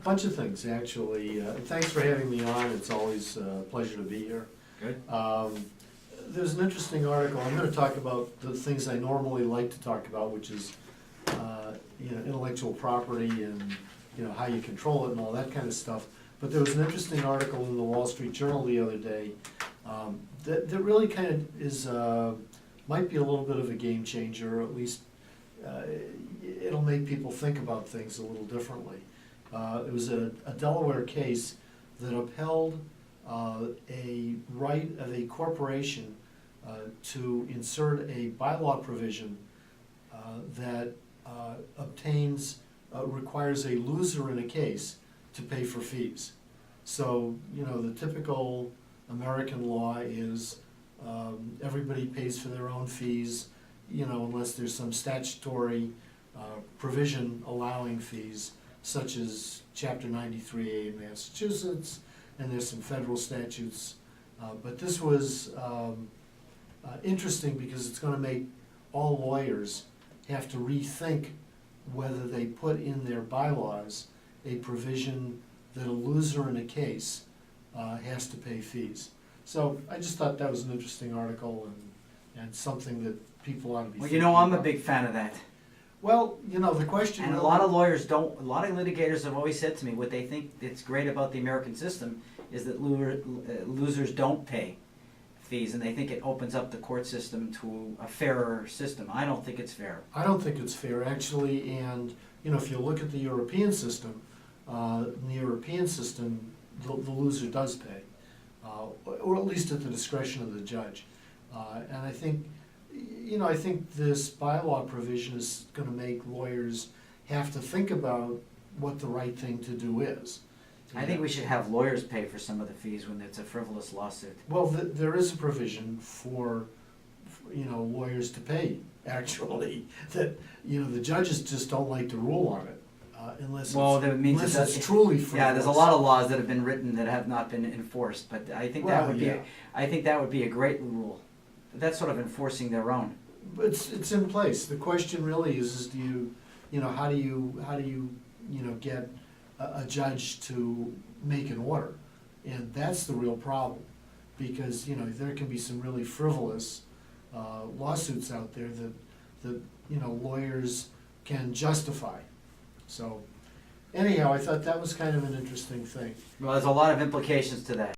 Bunch of things, actually. Thanks for having me on. It's always a pleasure to be here. Good. There's an interesting article. I'm going to talk about the things I normally like to talk about, which is intellectual property and how you control it and all that kind of stuff. But there was an interesting article in the Wall Street Journal the other day that really kind of is might be a little bit of a game changer, or at least it'll make people think about things a little differently. It was a Delaware case that upheld a right of a corporation to insert a bylaw provision that requires a loser in a case to pay for fees. So, the typical American law is everybody pays for their own fees, unless there's some statutory provision allowing fees, such as Chapter 93A in Massachusetts, and there's some federal statutes. But this was interesting because it's going to make all lawyers have to rethink whether they put in their bylaws a provision that a loser in a case has to pay fees. So I just thought that was an interesting article and something that people ought to be thinking I'm a about. big fan of that. Well, the question... And a lot of lawyers don't, a lot of litigators have always said to me what they think that's great about the American system is that losers don't pay fees, and they think it opens up the court system to a fairer system. I don't think it's fair. I don't think it's fair, actually, and if you look at the European system, the loser does pay, or at least at the discretion of the judge. And I think, I think this bylaw provision is going to make lawyers have to think about what the right thing to do is. I think we should have lawyers pay for some of the fees when it's a frivolous lawsuit. Well, there is a provision for lawyers to pay, actually, that, the judges just don't like to rule on it, unless it's truly frivolous. Yeah, there's a lot of laws that have been written that have not been enforced, but I think that would be, I think that would be a great rule. That's sort of enforcing their own. It's in place. The question really is do you, how do you get a judge to make an order? And that's the real problem, because there can be some really frivolous lawsuits out there that lawyers can justify. So anyhow, I thought that was kind of an interesting thing. Well, there's a lot of implications to that.